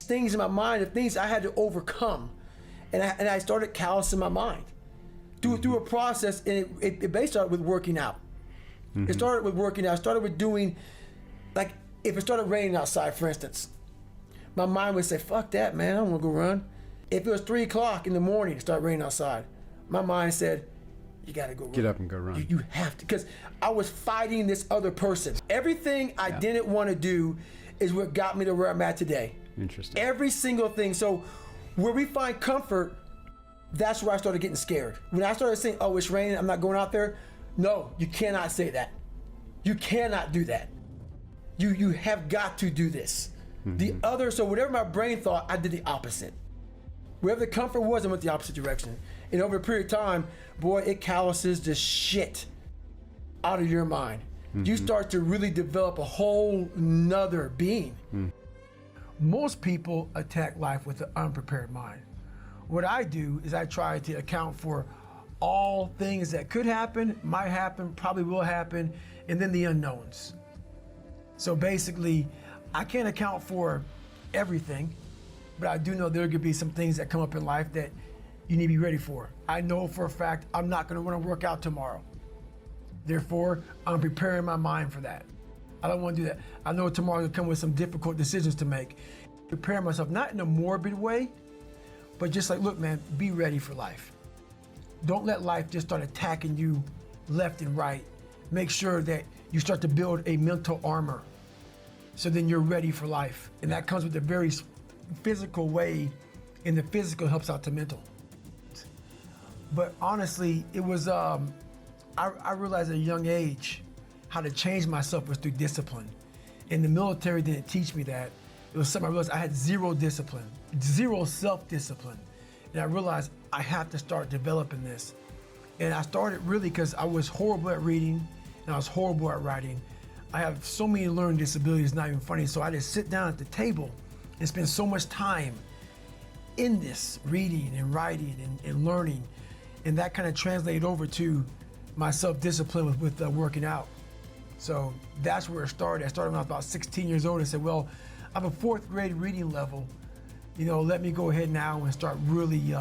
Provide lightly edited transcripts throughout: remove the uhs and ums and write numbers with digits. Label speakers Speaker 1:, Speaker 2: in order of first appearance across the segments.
Speaker 1: things in my mind, the things I had to overcome. And I started callousing my mind through a process, and it basically started with working out. It started with working out. It started with doing, like, if it started raining outside, for instance, my mind would say, fuck that, man, I don't want to go run. If it was 3 o'clock in the morning, it started raining outside, my mind said, you got to go run.
Speaker 2: Get up and go run.
Speaker 1: You have to, because I was fighting this other person. Everything I didn't want to do is what got me to where I'm at today.
Speaker 2: Interesting.
Speaker 1: Every single thing. So where we find comfort, that's where I started getting scared. When I started saying, oh, it's raining, I'm not going out there. No, you cannot say that. You cannot do that. You have got to do this. So whatever my brain thought, I did the opposite. Wherever the comfort was, I went the opposite direction. And over a period of time, boy, it calluses the shit out of your mind. You start to really develop a whole nother being. Most people attack life with an unprepared mind. What I do is I try to account for all things that could happen, might happen, probably will happen, and then the unknowns. So basically, I can't account for everything, but I do know there could be some things that come up in life that you need to be ready for. I know for a fact I'm not going to want to work out tomorrow. Therefore, I'm preparing my mind for that. I don't want to do that. I know tomorrow will come with some difficult decisions to make. Preparing myself, not in a morbid way, but just like, look, man, be ready for life. Don't let life just start attacking you left and right. Make sure that you start to build a mental armor, so then you're ready for life. And that comes with a very physical way, and the physical helps out the mental. But honestly, it was, I realized at a young age how to change myself was through discipline. And the military didn't teach me that. It was something I realized I had zero discipline, zero self-discipline. And I realized I have to start developing this. And I started really because I was horrible at reading and I was horrible at writing. I have so many learning disabilities, it's not even funny. So I just sit down at the table and spend so much time in this, reading and writing and learning. And that kind of translated over to my self-discipline with working out. So that's where it started. I started when I was about 16 years old and said, well, I have a 4th grade reading level. You know, let me go ahead now and start really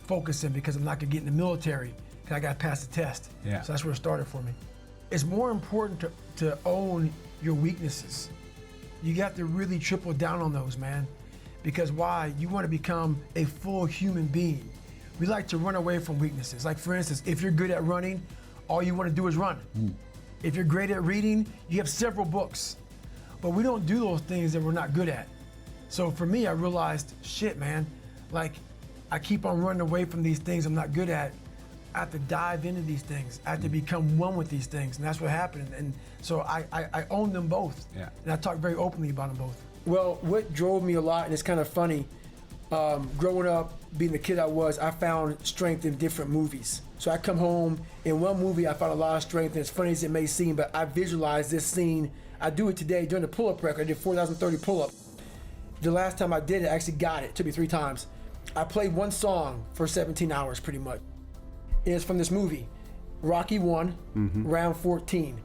Speaker 1: focusing, because I'm not gonna get in the military because I gotta pass the test.
Speaker 2: Yeah.
Speaker 1: So that's where it started for me. It's more important to own your weaknesses. You got to really triple down on those, man. Because why? You want to become a full human being. We like to run away from weaknesses. Like, for instance, if you're good at running, all you want to do is run. If you're great at reading, you have several books. But we don't do those things that we're not good at. So for me, I realized, shit, man, like, I keep on running away from these things I'm not good at. I have to dive into these things. I have to become one with these things, and that's what happened. And so I own them both.
Speaker 2: Yeah.
Speaker 1: And I talk very openly about them both.
Speaker 3: Well, what drove me a lot, and it's kind of funny, growing up, being the kid I was, I found strength in different movies. So I come home, in one movie I found a lot of strength, and as funny as it may seem, but I visualized this scene. I do it today during the pull-up record. I did 4,030 pull-ups. The last time I did it, I actually got it. It took me 3 times. I played one song for 17 hours pretty much. And it's from this movie, Rocky 1, round 14.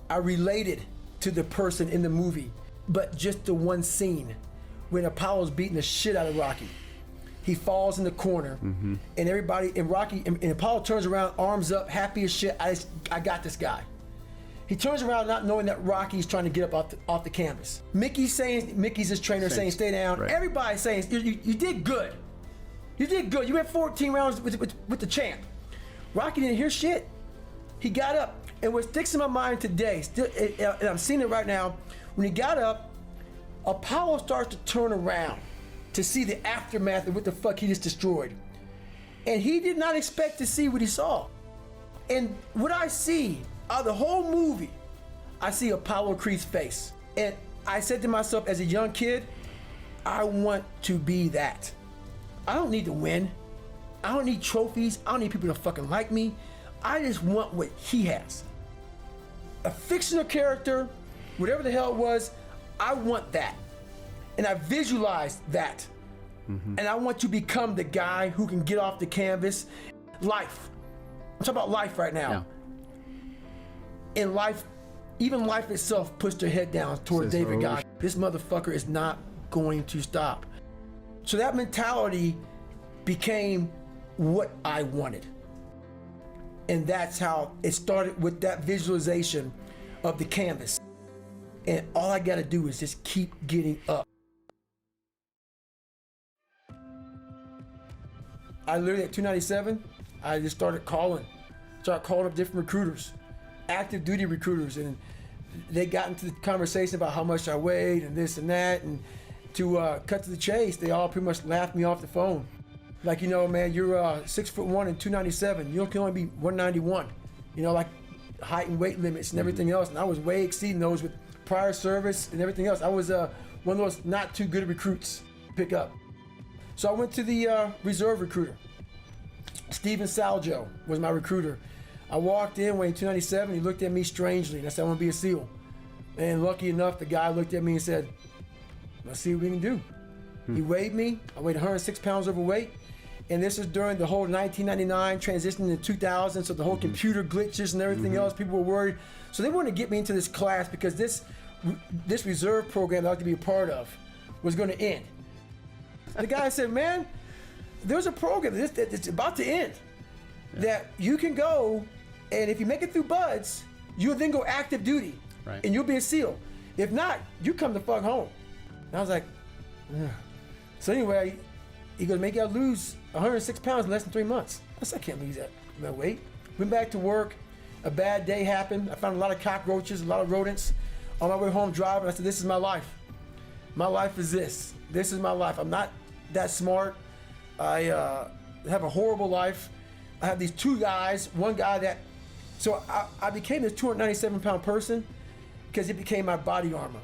Speaker 3: I related to the person in the movie, but just the one scene when Apollo's beating the shit out of Rocky. He falls in the corner, and everybody, and Rocky, and Apollo turns around, arms up, happy as shit. I got this guy. He turns around not knowing that Rocky's trying to get up off the canvas. Mickey's his trainer saying, stay down. Right. Everybody's saying, you did good. You did good. You went 14 rounds with the champ. Rocky didn't hear shit. He got up, and what sticks in my mind today, and I'm seeing it right now, when he got up, Apollo starts to turn around to see the aftermath of what the fuck he just destroyed. And he did not expect to see what he saw. And what I see out of the whole movie, I see Apollo Creed's face. And I said to myself as a young kid, I want to be that. I don't need to win. I don't need trophies. I don't need people to fucking like me. I just want what he has. A fictional character, whatever the hell it was, I want that. And I visualized that. And I want to become the guy who can get off the canvas. Life. I'm talking about life right now. Yeah. In life, even life itself puts their head down toward David Goggins. This motherfucker is not going to stop.
Speaker 1: So that mentality became what I wanted. And that's how it started, with that visualization of the canvas. And all I gotta do is just keep getting up. I literally at 297, I just started calling up different recruiters, active duty recruiters, and they got into the conversation about how much I weighed and this and that, and to cut to the chase, they all pretty much laughed me off the phone. Like, you know, man, you're 6'1" and 297. You can only be 191. You know, like height and weight limits and everything else. And I was way exceeding those with prior service and everything else. I was one of those not too good recruits to pick up. So I went to the reserve recruiter. Steven Saljo was my recruiter. I walked in weighing 297. He looked at me strangely, and I said, I want to be a SEAL. And lucky enough, the guy looked at me and said, let's see what we can do. He weighed me. I weighed 106 pounds overweight. And this is during the whole 1999 transition to 2000, so the whole computer glitches and everything else. People were worried. So they wanted to get me into this class because this reserve program that I like to be a part of was going to end. The guy said, man, there's a program that's about to end that you can go, and if you make it through BUDS, you'll then go active duty, and you'll be a SEAL. If not, you come the fuck home. And I was like, ugh. So anyway, he goes, make you lose 106 pounds in less than 3 months. I said, I can't lose that weight. Went back to work. A bad day happened. I found a lot of cockroaches, a lot of rodents. On my way home driving, I said, this is my life. My life is this. This is my life. I'm not that smart. I have a horrible life. I have these two guys, one guy that, so I became this 297 pound person because it became my body armor.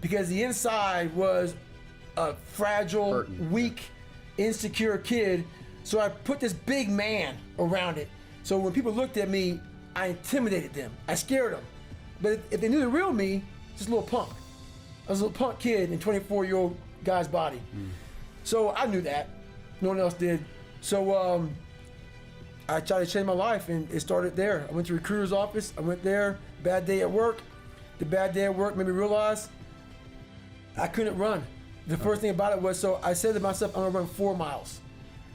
Speaker 1: Because the inside was a fragile, weak, insecure kid. So I put this big man around it. So when people looked at me, I intimidated them. I scared them. But if they knew the real me, just a little punk. I was a little punk kid in a 24-year-old guy's body. So I knew that. No one else did. So I tried to change my life, and it started there. I went to recruiter's office. I went there. Bad day at work. The bad day at work made me realize I couldn't run. The first thing about it was, so I said to myself, I'm gonna run 4 miles.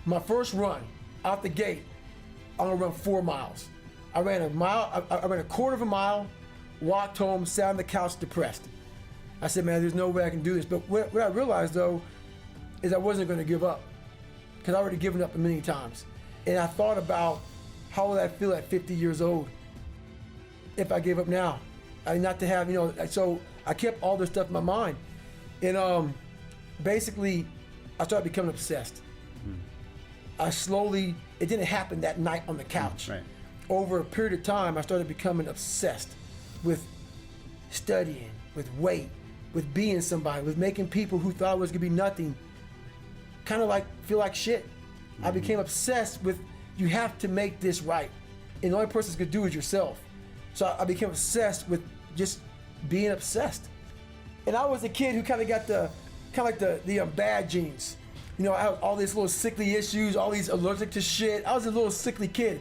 Speaker 1: My first run out the gate, I'm gonna run 4 miles. I ran a mile. I ran a quarter of a mile, walked home, sat on the couch depressed. I said, man, there's no way I can do this. But what I realized though, is I wasn't gonna give up, because I already given up a million times. And I thought about how would I feel at 50 years old if I gave up now? Not to have, you know, so I kept all this stuff in my mind. And basically, I started becoming obsessed. I slowly, it didn't happen that night on the couch. Over a period of time, I started becoming obsessed with studying, with weight, with being somebody, with making people who thought I was gonna be nothing kind of like feel like shit. I became obsessed with, you have to make this right. And the only person that's gonna do it is yourself. So I became obsessed with just being obsessed. And I was a kid who kind of got the bad genes. You know, I had all these little sickly issues, all these allergic to shit. I was a little sickly kid.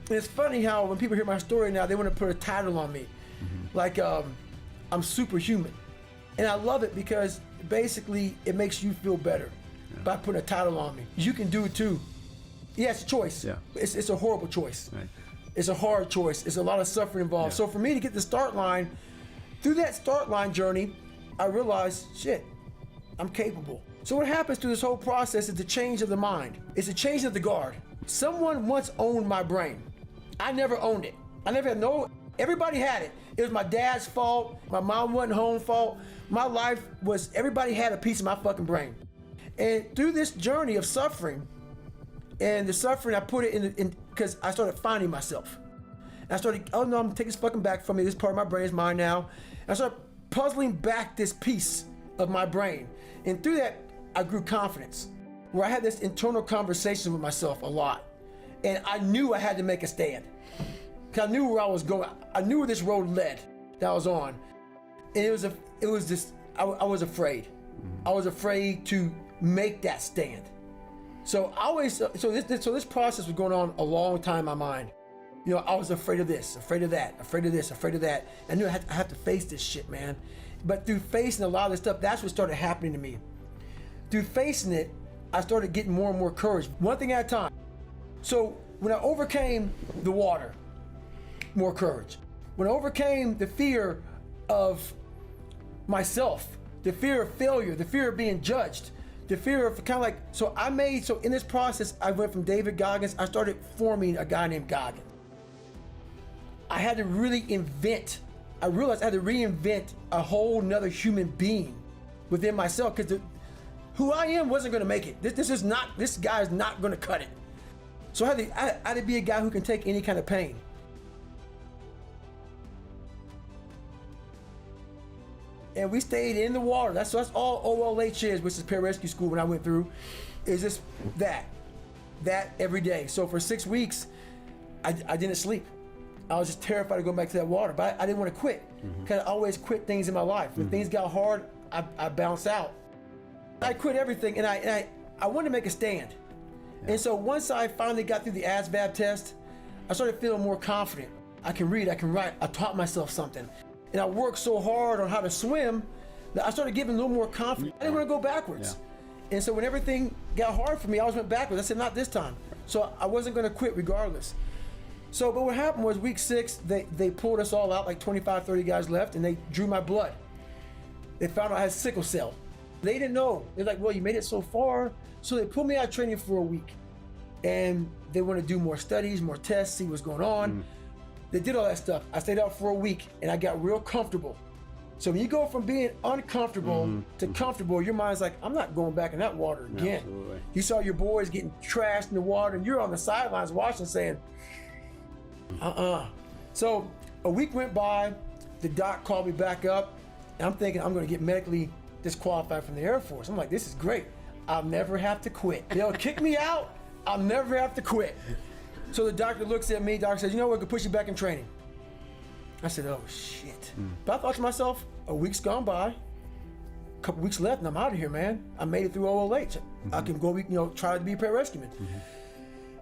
Speaker 1: And it's funny how when people hear my story now, they want to put a title on me. Like, I'm superhuman. And I love it because basically it makes you feel better by putting a title on me. You can do it too. Yeah, it's a choice. It's a horrible choice. It's a hard choice. It's a lot of suffering involved. So for me to get the start line, through that start line journey, I realized, shit, I'm capable. So what happens through this whole process is the change of the mind. It's a change of the guard. Someone once owned my brain. I never owned it. I never had everybody had it. It was my dad's fault, my mom wasn't home fault. My life was, everybody had a piece of my fucking brain. And through this journey of suffering, and the suffering, I put it in because I started finding myself. And I started, oh no, I'm taking this fucking back from me. This part of my brain is mine now. And I started puzzling back this piece of my brain. And through that, I grew confidence, where I had this internal conversation with myself a lot. And I knew I had to make a stand. Because I knew where I was going. I knew where this road led that I was on. And I was afraid. I was afraid to make that stand. So this process was going on a long time in my mind. You know, I was afraid of this, afraid of that, afraid of this, afraid of that. I knew I had to face this shit, man. But through facing a lot of this stuff, that's what started happening to me. Through facing it, I started getting more and more courage, one thing at a time. So when I overcame the water, more courage. When I overcame the fear of myself, the fear of failure, the fear of being judged, the fear of kind of like, so in this process, I went from David Goggins, I started forming a guy named Goggins. I had to really I realized I had to reinvent a whole nother human being within myself, because who I am wasn't gonna make it. This guy is not gonna cut it. So I had to be a guy who can take any kind of pain. And we stayed in the water. That's all OLH is, which is pararescue school when I went through, is just that every day. So for 6 weeks, I didn't sleep. I was just terrified of going back to that water, but I didn't want to quit, because I always quit things in my life. When things got hard, I bounced out. I quit everything, and I wanted to make a stand. And so once I finally got through the ASVAB test, I started feeling more confident. I can read, I can write, I taught myself something. And I worked so hard on how to swim that I started getting a little more confident. I didn't want to go backwards. Yeah. And so when everything got hard for me, I always went backwards. I said, not this time. So I wasn't going to quit regardless. So, but what happened was week 6, they pulled us all out, like 25, 30 guys left, and they drew my blood. They found out I had sickle cell. They didn't know. They're like, well, you made it so far. So they pulled me out of training for a week. And they want to do more studies, more tests, see what's going on. They did all that stuff. I stayed out for a week, and I got real comfortable. So when you go from being uncomfortable to comfortable, your mind's like, I'm not going back in that water again.
Speaker 2: Absolutely.
Speaker 1: You saw your boys getting trashed in the water, and you're on the sidelines watching saying, So a week went by, the doc called me back up, and I'm thinking I'm gonna get medically disqualified from the Air Force. I'm like, this is great. I'll never have to quit. They'll kick me out, I'll never have to quit. So the doctor looks at me, doctor says, you know what, we can push you back in training. I said, oh shit. But I thought to myself, a week's gone by, a couple weeks left, and I'm out of here, man. I made it through OLH. I can go, try to be a pararescueman.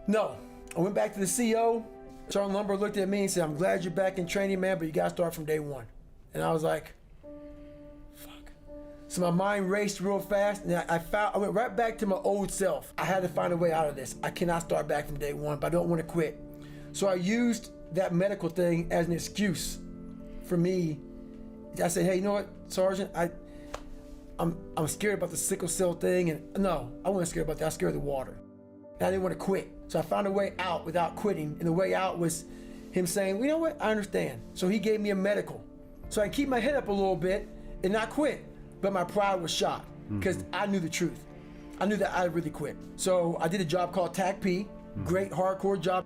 Speaker 1: No, I went back to the CO. Sergeant Lumber looked at me and said, I'm glad you're back in training, man, but you gotta start from day one. And I was like, fuck. So my mind raced real fast, and I went right back to my old self. I had to find a way out of this. I cannot start back from day one, but I don't want to quit. So I used that medical thing as an excuse for me. I said, hey, you know what, Sergeant, I'm scared about the sickle cell thing, and no, I wasn't scared about that. I was scared of the water. And I didn't want to quit. So I found a way out without quitting, and the way out was him saying, well, you know what, I understand. So he gave me a medical. So I keep my head up a little bit and not quit, but my pride was shot because I knew the truth. I knew that I really quit. So I did a job called TAC-P, great hardcore job.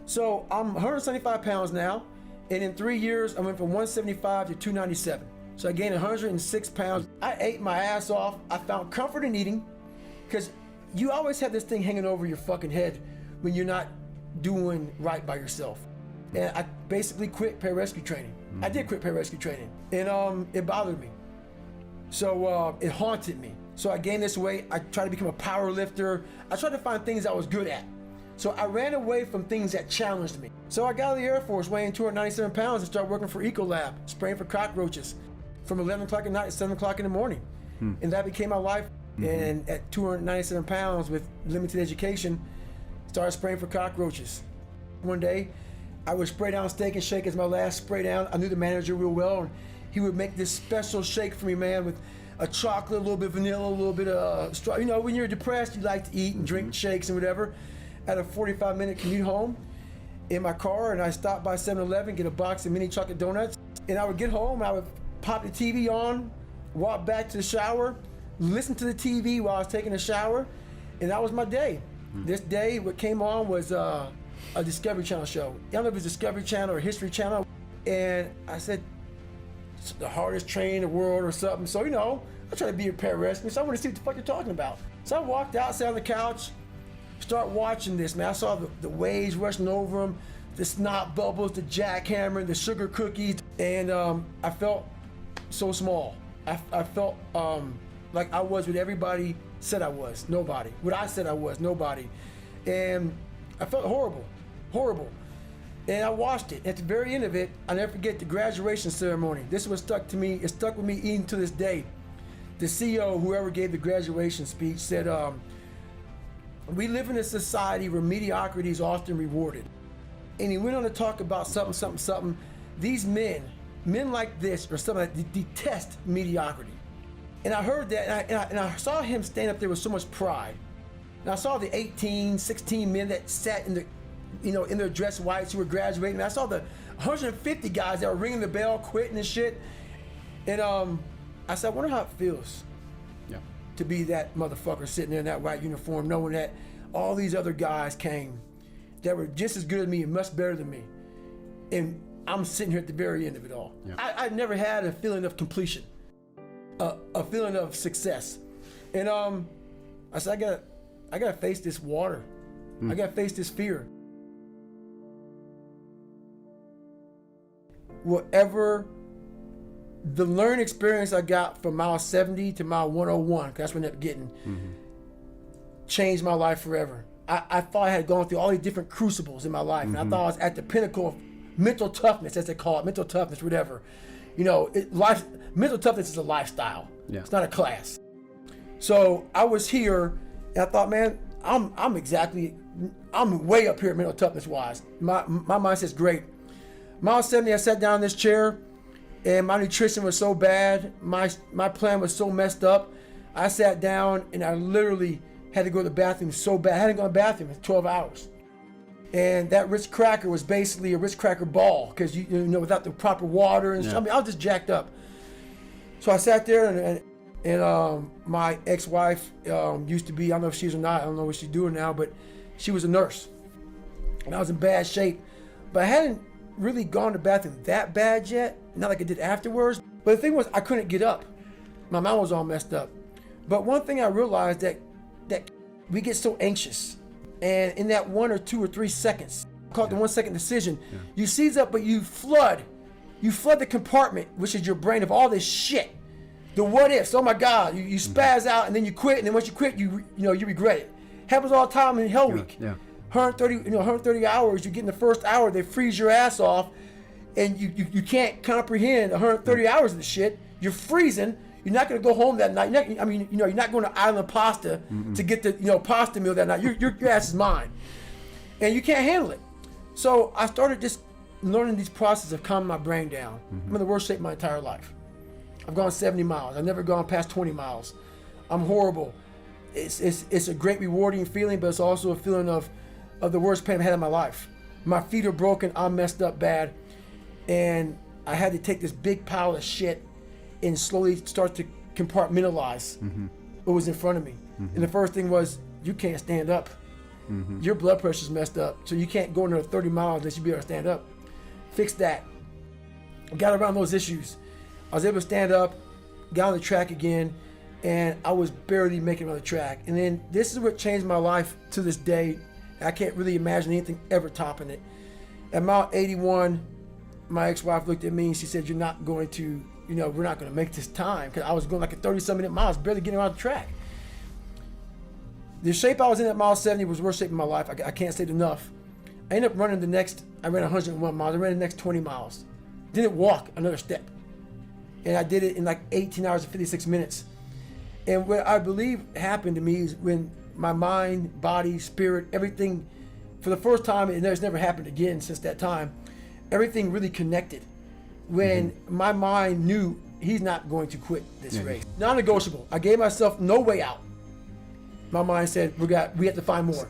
Speaker 1: So I'm 175 pounds now, and in 3 years, I went from 175 to 297. So I gained 106 pounds. I ate my ass off. I found comfort in eating, because you always have this thing hanging over your fucking head when you're not doing right by yourself. And I basically quit pararescue training. I did quit pararescue training, and it bothered me. So it haunted me. So I gained this weight. I tried to become a power lifter. I tried to find things I was good at. So I ran away from things that challenged me. So I got out of the Air Force weighing 297 pounds and started working for Ecolab, spraying for cockroaches from 11 o'clock at night to 7 o'clock in the morning. And that became my life. And at 297 pounds with limited education, started spraying for cockroaches. One day, I would spray down Steak and Shake as my last spray down. I knew the manager real well, and he would make this special shake for me, man, with a chocolate, a little bit of vanilla, a little bit of straw. You know, when you're depressed, you like to eat and drink shakes and whatever. I had a 45-minute commute home in my car, and I stopped by 7-Eleven, get a box of mini chocolate donuts, and I would get home, and I would pop the TV on, walk back to the shower, listen to the TV while I was taking a shower, and that was my day. This day, what came on was a Discovery Channel show. I don't know if it's Discovery Channel or History Channel, and I said, it's the hardest train in the world or something. So, you know, I try to be a pararescue, so I want to see what the fuck you're talking about. So I walked out, sat on the couch, start watching this, man. I saw the waves rushing over them, the snot bubbles, the jackhammer, the sugar cookies, and I felt so small. I felt like I was what everybody said I was, nobody. What I said I was, nobody. And I felt horrible, horrible. And I watched it. At the very end of it, I'll never forget the graduation ceremony. This was stuck to me, it stuck with me even to this day. The CEO, whoever gave the graduation speech, said,
Speaker 3: We live in a society where mediocrity is often rewarded. And he went on to talk about something. These men like this are someone that detest mediocrity. And I heard that, and I saw him stand up there with so much pride. And I saw the 18, 16 men that sat in the, in their dress whites who were graduating. And I saw the 150 guys that were ringing the bell, quitting and shit. And I said, I wonder how it feels to be that motherfucker sitting there in that white uniform, knowing that all these other guys came that were just as good as me and much better than me. And I'm sitting here at the very end of it all. Yeah. I never had a feeling of completion, a feeling of success. And I said, I gotta face this water. I gotta face this fear. Whatever the learning experience I got from mile 70 to mile 101, 'cause that's what I ended up getting, changed my life forever. I thought I had gone through all these different crucibles in my life, and I thought I was at the pinnacle of mental toughness, as they call it, mental toughness, whatever. Mental toughness is a lifestyle. Yeah. It's not a class. So I was here, and I thought, man, I'm way up here mental toughness wise. My mindset's great. Mile 70, I sat down in this chair, and my nutrition was so bad, my plan was so messed up. I sat down, and I literally had to go to the bathroom so bad. I hadn't gone to the bathroom in 12 hours. And that Ritz cracker was basically a Ritz cracker ball, because without the proper water and I mean, I was just jacked up. So I sat there, and my ex-wife used to be, I don't know if she's or not, I don't know what she's doing now, but she was a nurse. And I was in bad shape. But I hadn't really gone to the bathroom that bad yet, not like I did afterwards. But the thing was, I couldn't get up. My mind was all messed up. But one thing I realized that we get so anxious. And in that 1 or 2 or 3 seconds, called the 1 second decision, you seize up, but you flood the compartment, which is your brain, of all this shit. The what ifs, oh my God, you spaz out, and then you quit, and then once you quit, you regret it. Happens all the time in Hell Week. 130 hours, you get in the first hour, they freeze your ass off, and you can't comprehend 130 hours of this shit. You're freezing. You're not going to go home that night. You're not going to Island Pasta to get the pasta meal that night. Your ass is mine, and you can't handle it. So I started just learning these processes of calming my brain down. I'm in the worst shape of my entire life. I've gone 70 miles. I've never gone past 20 miles. I'm horrible. It's a great rewarding feeling, but it's also a feeling of the worst pain I've had in my life. My feet are broken. I'm messed up bad, and I had to take this big pile of shit and slowly start to compartmentalize what was in front of me. And the first thing was, you can't stand up. Your blood pressure's messed up, so you can't go another 30 miles unless you be able to stand up. Fix that. Got around those issues. I was able to stand up, got on the track again, and I was barely making it on the track. And then this is what changed my life to this day. I can't really imagine anything ever topping it. At mile 81, my ex-wife looked at me and she said, you're not going to, we're not going to make this time, because I was going like a 30-some minute miles, barely getting around the track. The shape I was in at mile 70 was the worst shape of my life. I can't say it enough. I ended up running I ran 101 miles. I ran the next 20 miles. Didn't walk another step. And I did it in like 18 hours and 56 minutes. And what I believe happened to me is when my mind, body, spirit, everything, for the first time, and it's never happened again since that time, everything really connected. When my mind knew he's not going to quit this race. Non-negotiable. I gave myself no way out. My mind said, we have to find more.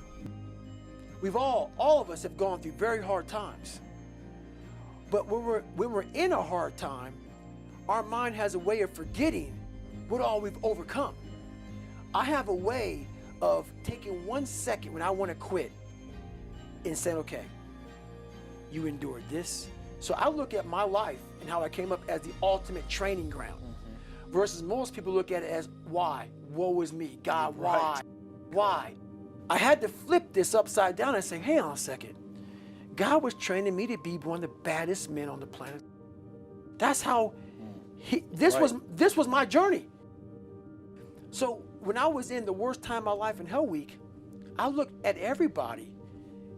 Speaker 3: We've all of us have gone through very hard times. But when we're in a hard time, our mind has a way of forgetting what all we've overcome. I have a way of taking 1 second when I want to quit and saying, okay, you endured this. So I look at my life and how I came up as the ultimate training ground versus most people look at it as why? Woe is me. God, why? Right. Why? I had to flip this upside down and say, hang on a second. God was training me to be one of the baddest men on the planet. That's how this was my journey. So when I was in the worst time of my life in Hell Week, I looked at everybody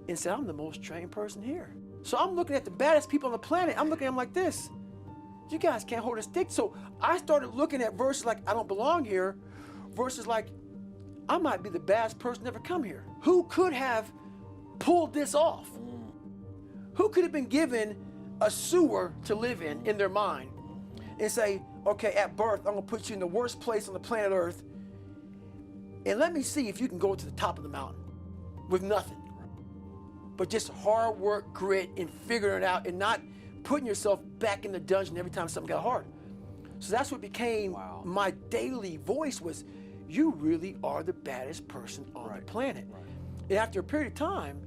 Speaker 3: and said, I'm the most trained person here. So I'm looking at the baddest people on the planet. I'm looking at them like this. You guys can't hold a stick. So I started looking at verses like, I don't belong here, versus like,
Speaker 1: I might be the baddest person to ever come here. Who could have pulled this off? Who could have been given a sewer to live in their mind and say, okay, at birth, I'm gonna put you in the worst place on the planet Earth, and let me see if you can go to the top of the mountain with nothing. But just hard work, grit, and figuring it out, and not putting yourself back in the dungeon every time something got hard. So that's what became my daily voice was, you really are the baddest person on the planet. And after a period of time,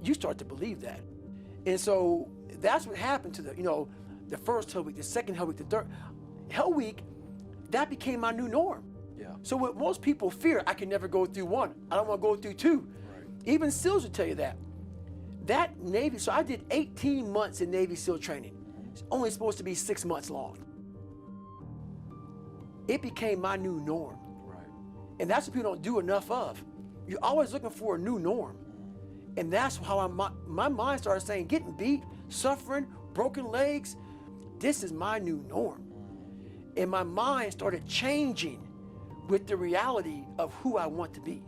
Speaker 1: you start to believe that. And so that's what happened to the first Hell Week, the second Hell Week, the third Hell Week. That became my new norm. So what most people fear, I can never go through one. I don't want to go through two. Even SEALs will tell you that. That Navy, so I did 18 months in Navy SEAL training. It's only supposed to be 6 months long. It became my new norm. And that's what people don't do enough of. You're always looking for a new norm. And that's how my mind started saying, getting beat, suffering, broken legs, this is my new norm. And my mind started changing with the reality of who I want to be.